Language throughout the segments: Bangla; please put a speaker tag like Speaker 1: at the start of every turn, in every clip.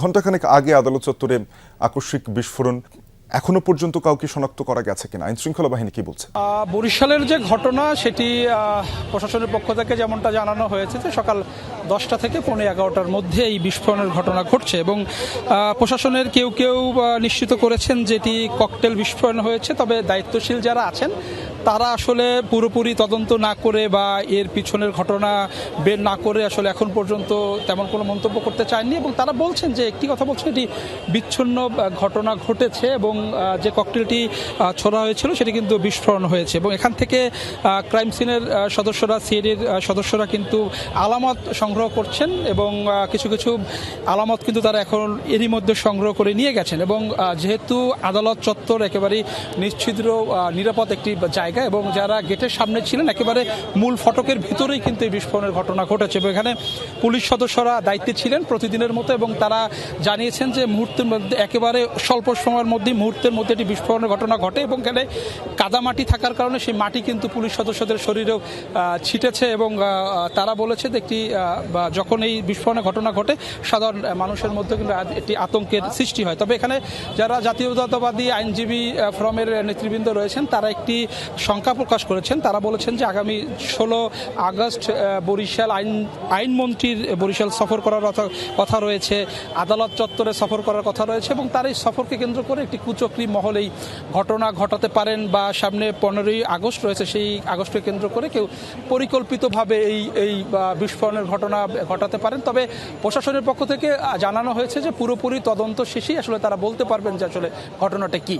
Speaker 1: ঘণ্টাখানেক আগে আদালত চত্বরে আকস্মিক বিস্ফোরণ, এখনো পর্যন্ত কাউকে শনাক্ত করা গেছে কিনা? আইন শৃঙ্খলা বাহিনী কি বলছে?
Speaker 2: বরিশালের যে ঘটনা সেটি প্রশাসনের পক্ষ থেকে যেমনটা জানানো হয়েছে যে সকাল 10টা থেকে 11:15টার মধ্যে এই বিস্ফোরণের ঘটনা ঘটছে এবং প্রশাসনের কেউ কেউ নিশ্চিত করেছেন যেটি ককটেল বিস্ফোরণ হয়েছে। তবে দায়িত্বশীল যারা আছেন তারা আসলে পুরোপুরি তদন্ত না করে বা এর পিছনের ঘটনা বের না করে আসলে এখন পর্যন্ত তেমন কোনো মন্তব্য করতে চাননি এবং তারা বলছেন যে একটি কথা বলছেন এটি বিচ্ছিন্ন ঘটনা ঘটেছে এবং যে ককটেলটি ছোড়া হয়েছিল সেটি কিন্তু বিস্ফোরণ হয়েছে এবং এখান থেকে ক্রাইম সিনের সদস্যরা, সিআইডির সদস্যরা কিন্তু আলামত সংগ্রহ করছেন এবং কিছু কিছু আলামত কিন্তু তারা এখন এরই মধ্যে সংগ্রহ করে নিয়ে গেছেন এবং যেহেতু আদালত চত্বর একেবারেই নিশ্ছিদ্র নিরাপদ একটি জায়গা এবং যারা গেটের সামনে ছিলেন একেবারে মূল ফটকের ভিতরেই কিন্তু এই বিস্ফোরণের ঘটনা ঘটেছে এবং এখানে পুলিশ সদস্যরা দায়িত্বে ছিলেন প্রতিদিনের মতো এবং তারা জানিয়েছেন যে মুহূর্তের মধ্যে একেবারে স্বল্প সময়ের মুহূর্তের মধ্যে একটি বিস্ফোরণের ঘটনা ঘটে এবং এখানে কাদামাটি থাকার কারণে সেই মাটি কিন্তু পুলিশ সদস্যদের শরীরেও ছিটেছে এবং তারা বলেছে যে যখন এই বিস্ফোরণের ঘটনা ঘটে সাধারণ মানুষের মধ্যে কিন্তু একটি আতঙ্কের সৃষ্টি হয়। তবে এখানে যারা জাতীয়তাবাদী আইনজীবী ফোরামের নেতৃবৃন্দ রয়েছেন তারা একটি শঙ্কা প্রকাশ করেছেন। তারা বলেছেন যে আগামী 16 আগস্ট বরিশাল আইনমন্ত্রীর বরিশাল সফর করার কথা রয়েছে, আদালত চত্বরে সফর করার কথা রয়েছে এবং তার এই সফরকে কেন্দ্র করে একটি কুচক্রী মহল এই ঘটনা ঘটাতে পারেন বা সামনে 15ই আগস্ট রয়েছে, সেই আগস্টকে কেন্দ্র করে কেউ পরিকল্পিতভাবে এই বিস্ফোরণের ঘটনা ঘটাতে পারেন। তবে প্রশাসনের পক্ষ থেকে জানানো হয়েছে যে পুরোপুরি তদন্ত শেষেই আসলে তারা বলতে পারবেন যে আসলে ঘটনাটা কি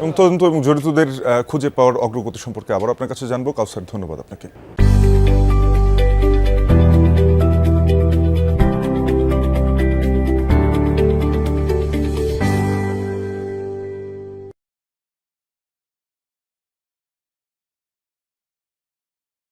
Speaker 1: এবং তদন্ত এবং জড়িতদের খুঁজে পাওয়ার অগ্রগতি সম্পর্কে আবার আপনার কাছে জানবো। কাউসার, ধন্যবাদ আপনাকে।